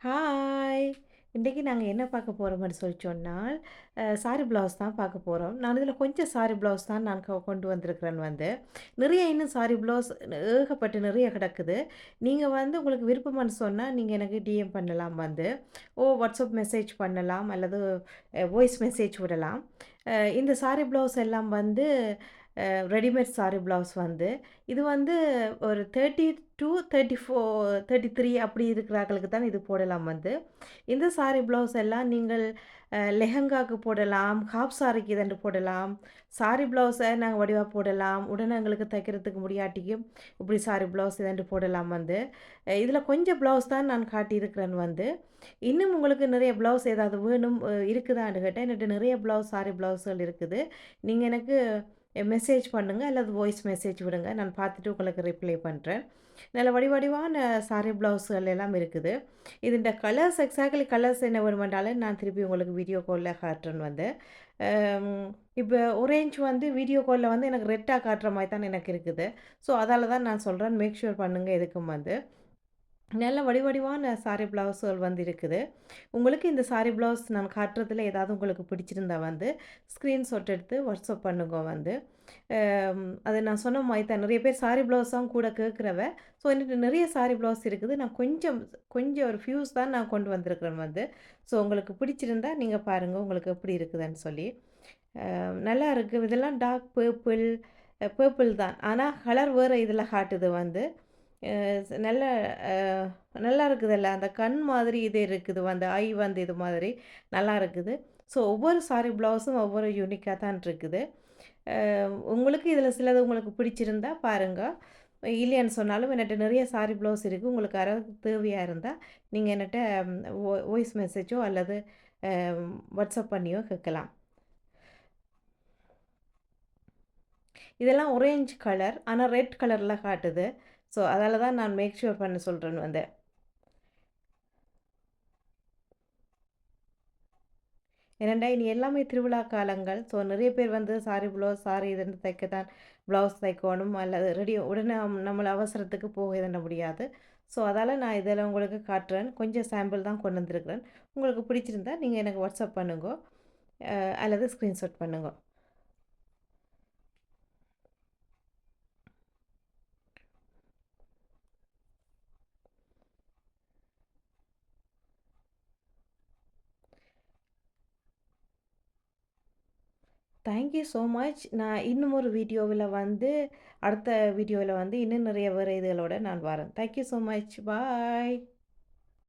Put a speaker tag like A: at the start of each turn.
A: Hi! இன்றைக்கி நாங்க என்ன பார்க்க போறோம்னு சொல்லி சொன்னால், சாரி ப்ளவுஸ் தான் பார்க்க போறோம். நான் இதில கொஞ்சம் சாரி ப்ளவுஸ் தான் நான் கொண்டு வந்திருக்கிறேன் வந்து. நிறைய இன்னும் சாரி ப்ளவுஸ் ஏகப்பட்ட நிறைய கிடக்குது. நீங்க வந்து உங்களுக்கு விருப்பம்னு சொன்னா, நீங்க எனக்கு டிஎம் பண்ணலாம் வந்து. வாட்ஸ்அப் மெசேஜ் பண்ணலாம் அல்லது வாய்ஸ் மெசேஜ் விடலாம். இந்த சாரி ப்ளவுஸ் எல்லாம் வந்து ரெடிமேட் சாரி ப்ளவுஸ் வந்து, இது வந்து ஒரு 30 டூ 34 33 அப்படி இருக்கிறார்களுக்கு தான் இது போடலாம் வந்து. இந்த சாரி ப்ளவுஸ் எல்லாம் நீங்கள் லெஹெங்காக்கு போடலாம், ஹாஃப் சாரிக்கு இதண்டு போடலாம். சாரி ப்ளவுஸ நாங்க வடிவா போடலாம். உடனே எங்களுக்கு தைக்கிறதுக்கு முடியாட்டியும் இப்படி சாரி ப்ளவுஸ் இதண்டு போடலாம் வந்து. இதில கொஞ்சம் ப்ளவுஸ் தான் நான் காட்டியிருக்கிறேன் வந்து. இன்னும் உங்களுக்கு நிறைய ப்ளவுஸ் ஏதாவது வேணும் இருக்குதான்னு கேட்டா, என்கிட்ட நிறைய ப்ளவுஸ் சாரி ப்ளவுஸ்கள் இருக்குது. நீங்க எனக்கு மெசேஜ் பண்ணுங்க அல்லது வாய்ஸ் மெசேஜ் விடுங்க. நான் பார்த்துட்டு உங்களுக்கு ரிப்ளை பண்றேன். நல்ல வடிவான சாரி ப்ளவுஸ்கள் எல்லாம் இருக்குது. இதுண்ட கலர்ஸ் எக்ஸாக்ட்லி கலர்ஸ் என்ன வேணுமென்றாலும் நான் திருப்பி உங்களுக்கு வீடியோ கால்ல காட்டுறேன் வந்து. அம் இப்ப ஆரஞ்ச் வந்து வீடியோ கால்ல வந்து எனக்கு ரெட்டா காட்டுற மாரி தான் எனக்கு இருக்குது. ஸோ அதால தான் நான் சொல்றேன். மேக் ஷூர் பண்ணுங்க எதுக்கும் வந்து. நல்ல வடிவான சாரி ப்ளவுஸ்கள் வந்து இருக்குது. உங்களுக்கு இந்த சாரி ப்ளவுஸ் நான் காட்டுறதுல ஏதாவது உங்களுக்கு பிடிச்சிருந்தா வந்து, ஸ்க்ரீன்ஷாட் எடுத்து வாட்ஸ்அப் பண்ணுங்க வந்து. அது நான் சொன்ன மாரி தான் நெறைய பேர் சாரி ப்ளவுஸ் தான் கூட கேட்குறவ. ஸோ என்கிட்ட நெறைய சாரி ப்ளவுஸ் இருக்குது. நான் கொஞ்சம் கொஞ்சம் ஒரு ஃபியூஸ் தான் நான் கொண்டு வந்திருக்கிறேன் வந்து. ஸோ உங்களுக்கு பிடிச்சிருந்தா நீங்க பாருங்க. உங்களுக்கு எப்படி இருக்குதுன்னு சொல்லி. நல்லா இருக்கு. இதெல்லாம் டார்க் பர்பிள் தான். ஆனா கலர் வேற இதில காட்டுது வந்து. நல்ல அ நல்லா இருக்குதுல்ல. அந்த கண் மாதிரி இது இருக்குது வந்து. ஐ வந்து இது மாதிரி நல்லா இருக்குது. ஸோ ஒவ்வொரு சாரி ப்ளவுஸும் ஒவ்வொரு யூனிக்கா தான் இருக்குது. உங்களுக்கு இதில சிலது உங்களுக்கு பிடிச்சிருந்தா பாருங்க. இல்லைன்னு சொன்னாலும் என்கிட்ட நிறைய சாரி ப்ளவுஸ் இருக்கு. உங்களுக்கு யாராவது தேவையா இருந்தா, நீங்க என்கிட்ட வாய்ஸ் மெசேஜோ அல்லது அ வாட்ஸ்அப் பண்ணியோ கேட்கலாம். இதெல்லாம் ஆரஞ்ச் கலர். ஆனா ரெட் கலர்ல காட்டுது. ஸோ அதால தான் நான் மேக் ஷூர் பண்ண சொல்றேன் வந்து. ஏனென்றால் இனி எல்லாமே திருவிழா காலங்கள். ஸோ நிறைய பேர் வந்து சாரி ப்ளவுஸ், சாரி இதுன்னு தைக்க தான் ப்ளவுஸ் தைக்கணும் அல்லது ரெடி உடனே நம்மள அவசரத்துக்கு போக இதண்ண முடியாது. ஸோ அதால நான் இதில உங்களுக்கு காட்டுறேன். கொஞ்சம் சாம்பிள் தான் கொண்டு வந்திருக்கிறேன். உங்களுக்கு பிடிச்சிருந்தா நீங்க எனக்கு வாட்ஸ்அப் பண்ணுங்க. அல்லது ஸ்க்ரீன்ஷாட் பண்ணுங்க. Thank you so much. நான் இன்னும் ஒரு வீடியோவில வந்து அடுத்த வீடியோவில வந்து இன்னும் நிறைய வேறு இதுகளோட நான் வரேன். Thank you so much. Bye.